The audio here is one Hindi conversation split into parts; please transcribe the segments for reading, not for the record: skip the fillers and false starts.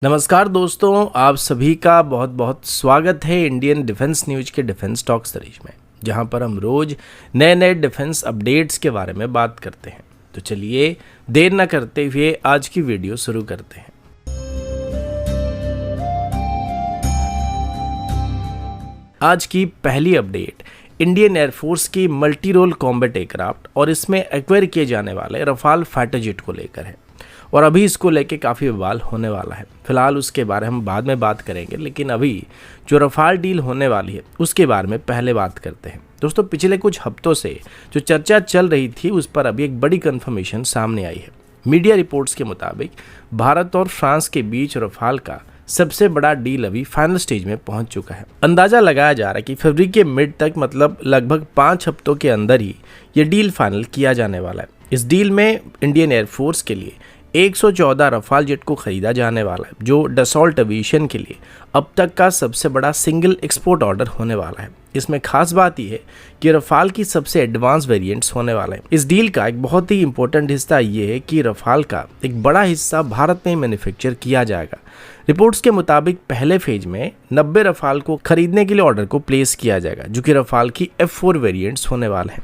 नमस्कार दोस्तों, आप सभी का बहुत बहुत स्वागत है इंडियन डिफेंस न्यूज के डिफेंस टॉक सीरीज में, जहां पर हम रोज नए नए डिफेंस अपडेट्स के बारे में बात करते हैं। तो चलिए देर न करते हुए आज की वीडियो शुरू करते हैं। आज की पहली अपडेट इंडियन एयरफोर्स की मल्टी रोल कॉम्बैट एयरक्राफ्ट और इसमें एक्वायर किए जाने वाले रफाल फाइटर जेट को लेकर है और अभी इसको लेके काफ़ी बवाल होने वाला है। फिलहाल उसके बारे में हम बाद में बात करेंगे, लेकिन अभी जो रफाल डील होने वाली है उसके बारे में पहले बात करते हैं। दोस्तों, पिछले कुछ हफ्तों से जो चर्चा चल रही थी उस पर अभी एक बड़ी कंफर्मेशन सामने आई है। मीडिया रिपोर्ट्स के मुताबिक भारत और फ्रांस के बीच रफाल का सबसे बड़ा डील अभी फाइनल स्टेज में पहुंच चुका है। अंदाजा लगाया जा रहा है कि फरवरी के मिड तक, मतलब लगभग 5 हफ्तों के अंदर ही ये डील फाइनल किया जाने वाला है। इस डील में इंडियन एयरफोर्स के लिए 114 रफाल जेट को खरीदा जाने वाला है, जो डसॉल्ट एविएशन के लिए अब तक का सबसे बड़ा सिंगल एक्सपोर्ट ऑर्डर होने वाला है। इसमें खास बात यह है कि रफाल की सबसे एडवांस वेरिएंट्स होने वाले हैं। इस डील का एक बहुत ही इंपॉर्टेंट हिस्सा ये है कि रफाल का एक बड़ा हिस्सा भारत में मैन्युफैक्चर किया जाएगा। रिपोर्ट्स के मुताबिक पहले फेज में 90 रफाल को खरीदने के लिए ऑर्डर को प्लेस किया जाएगा, जो कि रफाल की F4 वेरिएंट्स होने वाले हैं।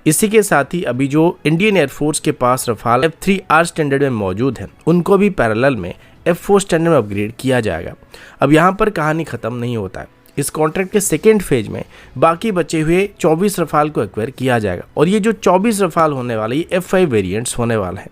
इसी के साथ ही अभी जो इंडियन एयरफोर्स के पास रफाल F3R स्टैंडर्ड में मौजूद हैं, उनको भी पैरेलल में F4 स्टैंडर्ड में अपग्रेड किया जाएगा। अब यहाँ पर कहानी खत्म नहीं होता है। इस कॉन्ट्रैक्ट के सेकेंड फेज में बाकी बचे हुए 24 रफाल को एक्वायर किया जाएगा और ये जो 24 रफाल होने वाले ये F5 वेरिएंट्स होने वाला है।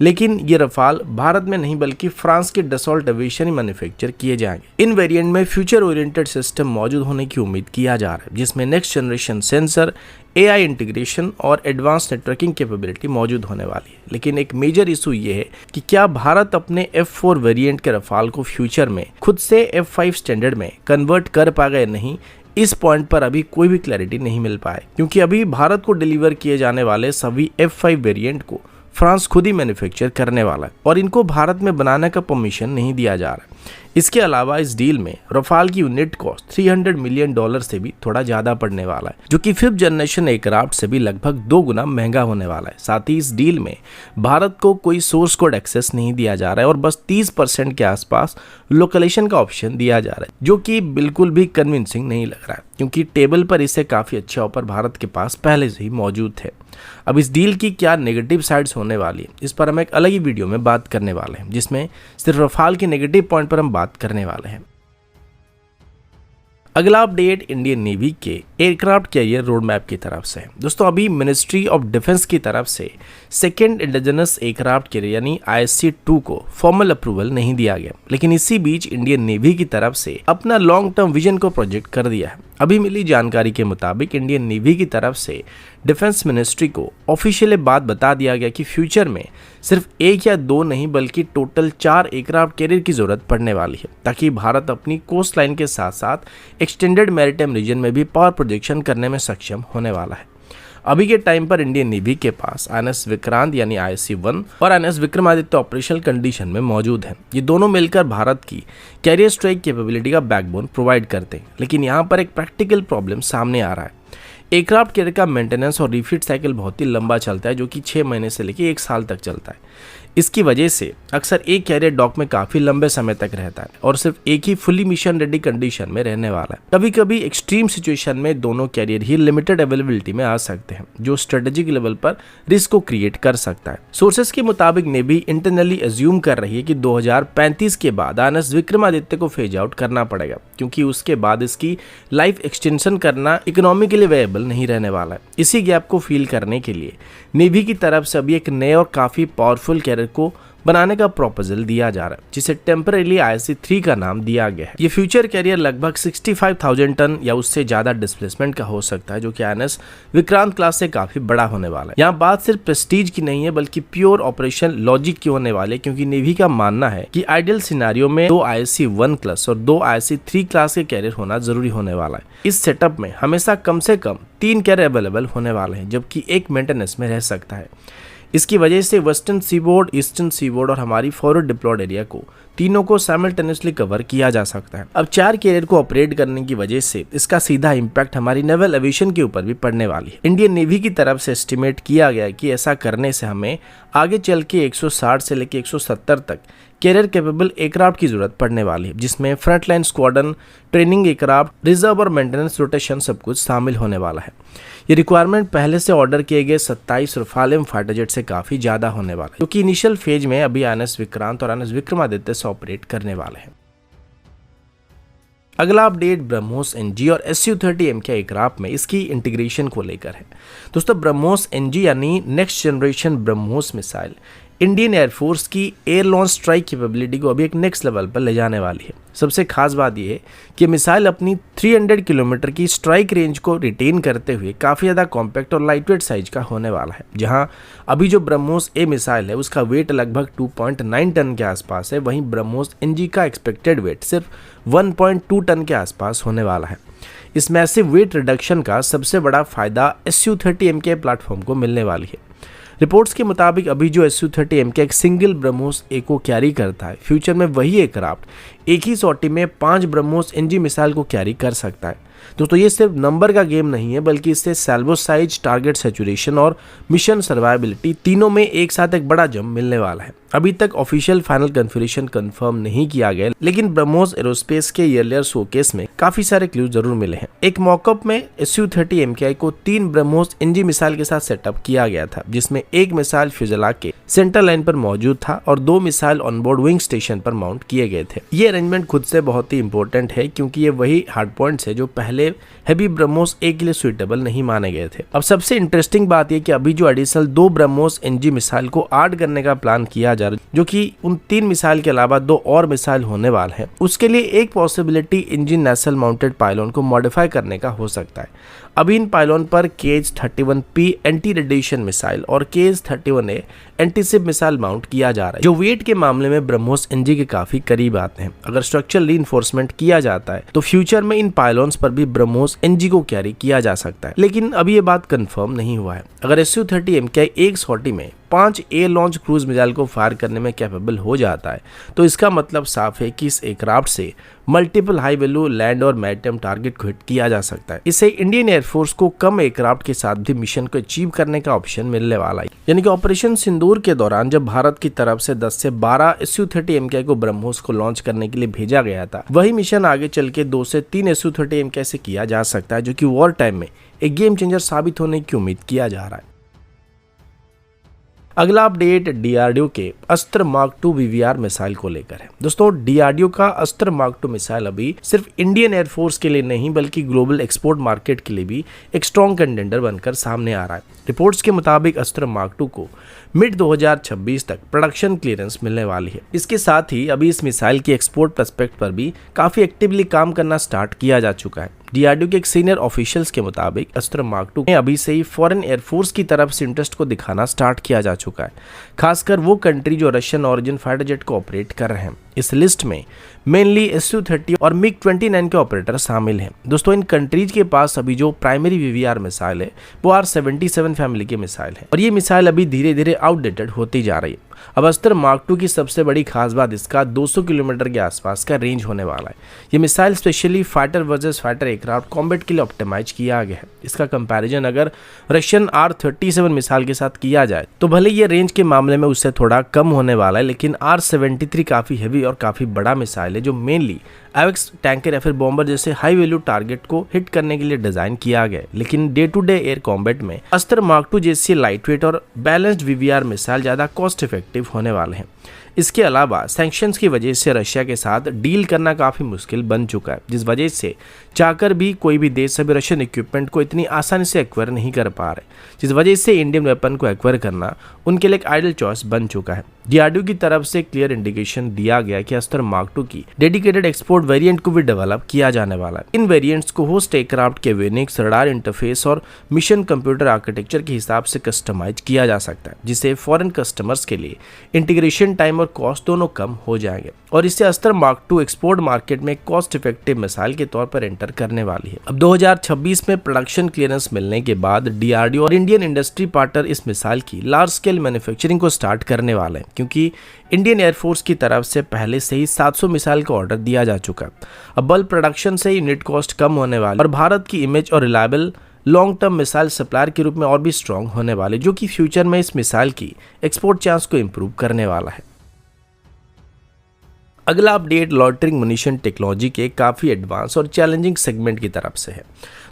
लेकिन ये रफाल भारत में नहीं बल्कि फ्रांस के डसॉल्ट एविएशन ही मैन्युफैक्चर किए जाएंगे। इन वेरिएंट में फ्यूचर ओरिएंटेड सिस्टम मौजूद होने की उम्मीद किया जा रहा है, जिसमें next generation sensor, AI integration और एडवांस नेटवर्किंग कैपेबिलिटी मौजूद होने वाली है। लेकिन एक मेजर इशू ये है कि क्या भारत अपने F4 वेरिएंट के रफाल को फ्यूचर में खुद से F5 स्टैंडर्ड में कन्वर्ट कर पाएगा या नहीं। इस पॉइंट पर अभी कोई भी क्लैरिटी नहीं मिल पाए, क्योंकि अभी भारत को डिलीवर किए जाने वाले सभी F5 वेरिएंट को फ्रांस खुद ही मैन्युफैक्चर करने वाला है और इनको भारत में बनाने का परमिशन नहीं दिया जा रहा है। इसके अलावा इस डील में रफाल की यूनिट कॉस्ट $300 मिलियन से भी थोड़ा ज्यादा पड़ने वाला है, जो कि 5th जनरेशन एयरक्राफ्ट से भी लगभग 2 गुना महंगा होने वाला है। साथ ही इस डील में भारत को कोई सोर्स कोड एक्सेस नहीं दिया जा रहा है और बस 30% के आसपास लोकेशन का ऑप्शन दिया जा रहा है, जो कि बिल्कुल भी कन्विंसिंग नहीं लग रहा है, क्योंकि टेबल पर इससे काफी अच्छा ऑफर भारत के पास पहले से ही मौजूद है। अब इस डील की क्या नेगेटिव साइड्स होने वाली है, इस पर हम एक अलग ही वीडियो में बात करने वाले हैं, जिसमें सिर्फ रफाल के नेगेटिव पॉइंट पर हम बात करने वाले हैं। अगला अपडेट इंडियन नेवी के एयरक्राफ्ट कैरियर रोड मैप की तरफ से है। दोस्तों, अभी मिनिस्ट्री ऑफ डिफेंस की तरफ से सेकेंड इंडिजिनस एयरक्राफ्ट कैरियर यानी ISC-2 को फॉर्मल अप्रूवल नहीं दिया गया, लेकिन इसी बीच इंडियन नेवी की तरफ से अपना लॉन्ग टर्म विजन को प्रोजेक्ट कर दिया है। अभी मिली जानकारी के मुताबिक इंडियन नेवी की तरफ से डिफेंस मिनिस्ट्री को ऑफिशियली बात बता दिया गया कि फ्यूचर में सिर्फ 1 या 2 नहीं बल्कि टोटल 4 एयरक्राफ्ट कैरियर की जरूरत पड़ने वाली है, ताकि भारत अपनी कोस्ट लाइन के साथ साथ एक्सटेंडेड मैरीटाइम रीजन में भी पावर प्रोजेक्शन करने में सक्षम होने वाला है। अभी के टाइम पर इंडियन नेवी के पास INS विक्रांत यानी ISC-1 और INS विक्रमादित्य ऑपरेशनल कंडीशन में मौजूद हैं। ये दोनों मिलकर भारत की कैरियर स्ट्राइक कैपेबिलिटी का बैकबोन प्रोवाइड करते हैं। लेकिन यहाँ पर एक प्रैक्टिकल प्रॉब्लम सामने आ रहा है। एयरक्राफ्ट कैरियर का मेंटेनेंस और रिफिट साइकिल बहुत ही लंबा चलता है, जो कि 6 महीने से लेकर 1 साल तक चलता है। इसकी वजह से अक्सर एक कैरियर डॉक में काफ़ी लंबे समय तक रहता है और सिर्फ एक ही फुली मिशन रेडी कंडीशन में रहने वाला है। कभी कभी एक्सट्रीम सिचुएशन में दोनों कैरियर ही लिमिटेड अवेलेबिलिटी में आ सकते हैं, जो स्ट्रेटेजिक लेवल पर रिस्क को क्रिएट कर सकता है। सोर्सेज के मुताबिक नेवी इंटरनली एज्यूम कर रही है कि 2035 के बाद INS विक्रमादित्य को फेज आउट करना पड़ेगा, क्योंकि उसके बाद इसकी लाइफ एक्सटेंशन करना इकोनॉमिकली वेएबल नहीं रहने वाला है। इसी गैप को फील करने के लिए नेवी की तरफ से अभी एक नए और काफ़ी पावरफुल कैरियर को बनाने का प्रपोजल दिया जा रहा है, जिसे टेम्परेली ISC-3 का नाम दिया गया है। ये फ्यूचर कैरियर लगभग 65,000 टन या उससे ज्यादा डिस्प्लेसमेंट का हो सकता है, जो कि INS विक्रांत क्लास से काफी बड़ा होने वाला है। यहाँ बात सिर्फ प्रेस्टीज की नहीं है बल्कि प्योर ऑपरेशन लॉजिक की होने वाले, क्योंकि नेवी का मानना है कि आइडियल सिनेरियो में 2 ISC-1 क्लास और 2 ISC-3 क्लास के कैरियर होना जरूरी होने वाला है। इस सेटअप में हमेशा कम से कम 3 कैरियर अवेलेबल होने वाले हैं, जबकि एक मेंटेनेंस में रह सकता है। इसकी वजह से वेस्टर्न सीबोर्ड, ईस्टर्न सीबोर्ड और हमारी फॉरवर्ड डिप्लॉयड एरिया को तीनों को साइमल्टेनियसली कवर किया जा सकता है। अब 4 कैरियर को ऑपरेट करने की वजह से इसका सीधा इम्पैक्ट हमारी नेवल एविएशन के ऊपर भी पड़ने वाली है। इंडियन नेवी की तरफ से एस्टिमेट किया गया है कि ऐसा करने से हमें आगे चल के 160 से लेकर 170 तक कैरियर कैपेबल एयरक्राफ्ट की जरूरत पड़ने वाली है, जिसमें frontline squadron, training aircraft, reserve और मेंटेनेंस रोटेशन सब कुछ शामिल होने वाला है। ये रिक्वायरमेंट पहले से ऑर्डर किए गए 27 रफाल एम फाइटर जेट से काफी ज्यादा होने वाला है, क्योंकि इनिशियल फेज में अभी INS विक्रांत और INS विक्रमादित्य से ऑपरेट करने वाले हैं। अगला अपडेट ब्रह्मोस NG और Su-30M के एयरक्राफ्ट में इसकी इंटीग्रेशन को लेकर है। दोस्तों, ब्रह्मोस NG यानी next generation BrahMos missile Indian air force की एयर लॉन्च स्ट्राइक कैपेबिलिटी को अभी एक नेक्स्ट लेवल पर ले जाने वाली है। सबसे खास बात यह है कि मिसाइल अपनी 300 किलोमीटर की स्ट्राइक रेंज को रिटेन करते हुए काफ़ी ज़्यादा कॉम्पैक्ट और लाइटवेट साइज का होने वाला है। जहां अभी जो ब्रह्मोस A मिसाइल है उसका वेट लगभग 2.9 टन के आसपास है, वहीं ब्रह्मोस NG का एक्सपेक्टेड वेट सिर्फ 1.2 टन के आसपास होने वाला है। इस मैसिव वेट रिडक्शन का सबसे बड़ा फायदा Su-30M के प्लेटफॉर्म को मिलने वाली है। रिपोर्ट्स के मुताबिक अभी जो Su-30M का एक सिंगल ब्रह्मोस A को कैरी करता है, फ्यूचर में वही एयरक्राफ्ट एक ही सॉटी में 5 ब्रह्मोस NG मिसाइल को कैरी कर सकता है। दोस्तों, ये सिर्फ नंबर का गेम नहीं है, बल्कि इससे सैल्वो साइज, टारगेट सैचुरेशन और मिशन सर्वाइबिलिटी तीनों में एक साथ एक बड़ा जंप मिलने वाला है। अभी तक ऑफिशियल फाइनल कन्फिगरेशन कंफर्म नहीं किया गया, लेकिन ब्रह्मोस एरोस्पेस के ईयरलियर शोकेस में काफी सारे क्लू जरूर मिले हैं। एक मॉकअप में Su-30MKI को 3 ब्रह्मोस NG मिसाइल के साथ सेटअप किया गया था, जिसमें एक मिसाइल फ्यूजलाज के सेंटर लाइन पर मौजूद था और 2 मिसाइल ऑनबोर्ड विंग स्टेशन पर माउंट किए गए थे। ये अरेंजमेंट खुद से बहुत ही इंपॉर्टेंट है, क्योंकि ये वही हार्ड पॉइंट्स है जो पहले हैवी ब्रह्मोस A के लिए सुइटेबल नहीं माने गए थे। अब सबसे इंटरेस्टिंग बात यह कि अभी जो एडिशनल 2 ब्रह्मोस NG मिसाइल को ऐड करने का प्लान किया जा रहा है, जो कि उन 3 मिसाइल के अलावा 2 और मिसाइल होने वाले हैं, उसके लिए एक पॉसिबिलिटी इंजन नेसल माउंटेड पायलॉन को मॉडिफाई करने का हो सकता है। अभी इन पायलॉन पर KH-31P एंटी रेडिएशन मिसाइल और KH-31A एंटीशिप मिसाइल माउंट किया जा रहा है, जो वेट के मामले में ब्रह्मोस NG के काफी करीब आते हैं। अगर स्ट्रक्चरल रीइंफोर्समेंट किया जाता है तो फ्यूचर में इन पायलॉन्स पर भी ब्रह्मोस NG को कैरी किया जा सकता है, लेकिन अभी ये बात कंफर्म नहीं हुआ है। अगर Su-30MKI एक सॉटी में 5 एयर लॉन्च क्रूज मिसाइल को फायर करने में कैपेबल हो जाता है, तो इसका मतलब साफ है कि इस एयरक्राफ्ट से मल्टीपल हाई वैल्यू लैंड और मैरिटाइम टारगेट को हिट किया जा सकता है। इससे इंडियन एयरफोर्स को कम एयरक्राफ्ट के साथ भी मिशन को अचीव करने का ऑप्शन मिलने वाला है। यानी कि ऑपरेशन सिंदूर के दौरान जब भारत की तरफ से 10 से 12 Su-30MKI को ब्रह्मोस को लॉन्च करने के लिए भेजा गया था, वही मिशन आगे चल के 2 से 3 Su-30MKI से किया जा सकता है, जो कि वॉर टाइम में एक गेम चेंजर साबित होने की उम्मीद किया जा रहा है। अगला अपडेट DRDO के अस्त्र मार्क 2 VVR मिसाइल को लेकर है। दोस्तों, DRDO का अस्त्र मार्क 2 मिसाइल अभी सिर्फ इंडियन एयरफोर्स के लिए नहीं, बल्कि ग्लोबल एक्सपोर्ट मार्केट के लिए भी एक स्ट्रॉन्ग कंटेंडर बनकर सामने आ रहा है। रिपोर्ट्स के मुताबिक अस्त्र मार्क 2 को मिड 2026 तक प्रोडक्शन क्लियरेंस मिलने वाली है। इसके साथ ही अभी इस मिसाइल की एक्सपोर्ट प्रोस्पेक्ट पर भी काफी एक्टिवली काम करना स्टार्ट किया जा चुका है। DRDO के एक सीनियर ऑफिशियल्स के मुताबिक अस्त्र मार्क 2 में अभी से ही फॉरेन एयरफोर्स की तरफ से इंटरेस्ट को दिखाना स्टार्ट किया जा चुका है, खासकर वो कंट्री जो रशियन ऑरिजिन फाइटर जेट को ऑपरेट कर रहे हैं। इस लिस्ट में मेनली Su-30 और MiG-29 के ऑपरेटर शामिल हैं। दोस्तों, इन कंट्रीज के पास अभी जो प्राइमरी VVR मिसाइल है वो R-77 फैमिली के मिसाइल है, और ये मिसाइल अभी धीरे धीरे आउटडेटेड होती जा रही है। अब अस्त्र मार्क 2 की सबसे बड़ी खास बात इसका 200 किलोमीटर के आसपास का रेंज होने वाला है। ये missile specially fighter versus fighter aircraft combat के लिए ऑप्टिमाइज किया गया है। इसका कंपैरिजन अगर रशियन R-37 मिसाइल के साथ किया जाए तो भले ये रेंज के मामले में उससे थोड़ा कम होने वाला है, लेकिन R-73 काफी हैवी और काफी बड़ा मिसाइल है, जो मेनली एवेक्स टैंकर या फिर बॉम्बर जैसे हाई वैल्यू टारगेट को हिट करने के लिए डिजाइन किया गया है। लेकिन day to day air combat में अस्त्र मार्क 2 जैसी लाइटवेट और बैलेंस्ड VVR मिसाइल ज्यादा कॉस्ट इफेक्टिव होने वाले हैं। इसके अलावा सैंक्शंस की वजह से रशिया के साथ डील करना काफी मुश्किल बन चुका है, जिस वजह से चाहकर भी कोई भी देश अभी रशियन इक्विपमेंट को इतनी आसानी से एक्वायर नहीं कर पा रहे, जिस वजह से इंडियन वेपन को एक्वायर करना उनके लिए एक आइडल चॉइस बन चुका है। DRDO की तरफ से क्लियर इंडिकेशन दिया गया कि अस्त्र मार्क 2 की डेडिकेटेड एक्सपोर्ट वेरिएंट को भी डेवलप किया जाने वाला है। इन वेरिएंट्स को होस्ट एयरक्राफ्ट के एवियोनिक्स, रडार इंटरफेस और मिशन कंप्यूटर आर्किटेक्चर के हिसाब से कस्टमाइज किया जा सकता है, जिससे फॉरेन कस्टमर्स के लिए इंटीग्रेशन टाइम और कॉस्ट दोनों कम हो जाएंगे, और इससे अस्त्र मार्क 2 एक्सपोर्ट मार्केट में कॉस्ट इफेक्टिव मिसाइल के तौर पर एंटर करने वाली है। अब 2026 में प्रोडक्शन क्लियरेंस मिलने के बाद DRDO और इंडियन इंडस्ट्री पार्टनर इस मिसाइल की लार्ज स्केल मैन्युफैक्चरिंग को स्टार्ट करने वाले हैं, क्योंकि इंडियन एयरफोर्स की तरफ से पहले से ही 700 मिसाइल का ऑर्डर दिया जा चुका है। अब बल्क प्रोडक्शन से यूनिट कॉस्ट कम होने वाली और भारत की इमेज और reliable long term missile supplier के रूप में और भी स्ट्रॉन्ग होने वाले, जो कि फ्यूचर में इस मिसाइल की एक्सपोर्ट चांस को इंप्रूव करने वाला है। अगला अपडेट लॉइटरिंग मुनिशन टेक्नोलॉजी के काफ़ी एडवांस और चैलेंजिंग सेगमेंट की तरफ से है।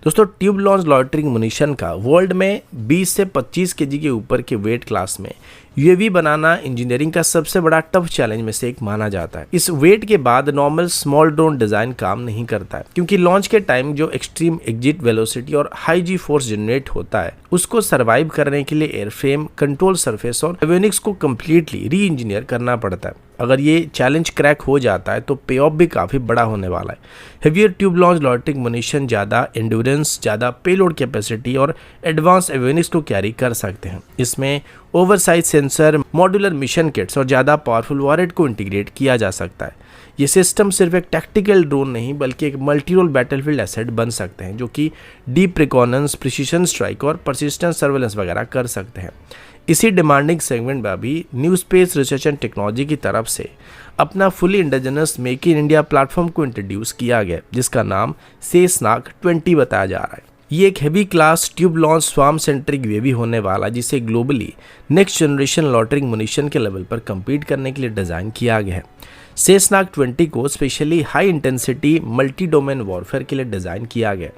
दोस्तों, ट्यूब लॉन्च लॉइटरिंग मुनिशन का वर्ल्ड में 20 से 25 केजी के ऊपर के वेट क्लास में यूएवी बनाना इंजीनियरिंग का सबसे बड़ा टफ चैलेंज में से एक माना जाता है। इस वेट के बाद नॉर्मल स्मॉल ड्रोन डिजाइन काम नहीं करता है, क्योंकि लॉन्च के टाइम जो एक्सट्रीम एग्जिट वेलोसिटी और हाई जी फोर्स जनरेट होता है उसको सर्वाइव करने के लिए एयरफ्रेम, कंट्रोल सरफेस और एवियोनिक्स को कंप्लीटली री इंजीनियर करना पड़ता है। अगर ये चैलेंज क्रैक हो जाता है तो पे ऑफ भी काफ़ी बड़ा होने वाला है। Heavier tube launch loitering munition ज़्यादा एंड्योरेंस, ज़्यादा पेलोड कैपेसिटी और एडवांस एवियोनिक्स को कैरी कर सकते हैं। इसमें oversize sensor, modular mission kits और ज़्यादा पावरफुल वॉरेट को इंटीग्रेट किया जा सकता है। ये सिस्टम सिर्फ एक टैक्टिकल ड्रोन नहीं बल्कि एक मल्टी रोल बैटलफील्ड एसेट बन सकते हैं, जो कि डीप रिकॉनेंस, प्रिसीजन स्ट्राइक और परसिस्टेंट सर्वेलेंस वगैरह कर सकते हैं। इसी डिमांडिंग सेगमेंट में अभी new space research and technology की तरफ से अपना fully indigenous make in India platform को इंट्रोड्यूस किया गया, जिसका नाम सेसनाक 20 बताया जा रहा है। ये एक heavy class tube launch swarm centric UAV होने वाला, जिसे globally next generation loitering munition के लेवल पर कम्पीट करने के लिए डिज़ाइन किया गया है। सेसनाक 20 को specially high intensity multi domain warfare के लिए डिज़ाइन किया गया,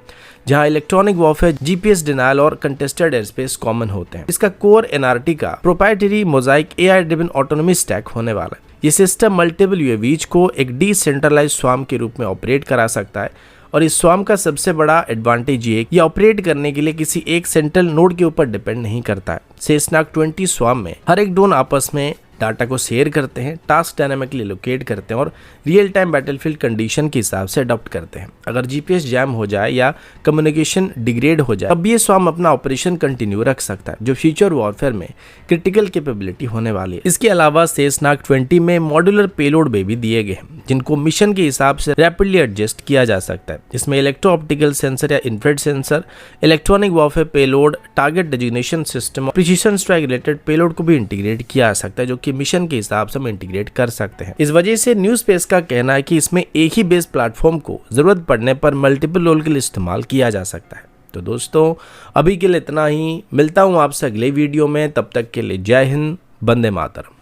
जहां इलेक्ट्रॉनिक वॉरफेयर, जीपीएस डिनायल और कंटेस्टेड एयर स्पेस कॉमन होते हैं। इसका कोर एनआरटी का proprietary Mosaic AI driven autonomy stack होने वाला है। ये सिस्टम मल्टीपल यूएवीज को एक डिसेंट्रलाइज्ड स्वार्म के रूप में ऑपरेट करा सकता है, और इस स्वार्म का सबसे बड़ा एडवांटेज ये ऑपरेट करने के लिए किसी एक सेंट्रल नोड के ऊपर डिपेंड नहीं करता है। सेसनाक 20 स्वार्म में हर एक ड्रोन आपस में डाटा को शेयर करते हैं, टास्क डायनामिकली लोकेट करते हैं और रियल टाइम बैटलफील्ड कंडीशन के हिसाब से अडॉप्ट करते हैं। अगर जीपीएस जैम हो जाए या कम्युनिकेशन डिग्रेड हो जाए तब ये स्वार्म अपना ऑपरेशन कंटिन्यू रख सकता है, जो फ्यूचर वॉरफेयर में क्रिटिकल कैपेबिलिटी होने वाली है। इसके अलावा सेसनाक 20 में मॉड्यूलर पेलोड भी दिए गए हैं, जिनको मिशन के हिसाब से रैपिडली एडजस्ट किया जा सकता है। इसमें इलेक्ट्रो ऑप्टिकल सेंसर या infrared sensor, electronic warfare payload, target designation system, precision strike related payload को भी इंटीग्रेट किया जा सकता है, जो कि मिशन के हिसाब से हम इंटीग्रेट कर सकते हैं। इस वजह से न्यू स्पेस का कहना है कि इसमें एक ही बेस प्लेटफॉर्म को जरूरत पड़ने पर मल्टीपल रोल के लिए इस्तेमाल किया जा सकता है। तो दोस्तों, अभी के लिए इतना ही। मिलता हूं आपसे अगले वीडियो में, तब तक के लिए जय हिंद, वंदे मातरम।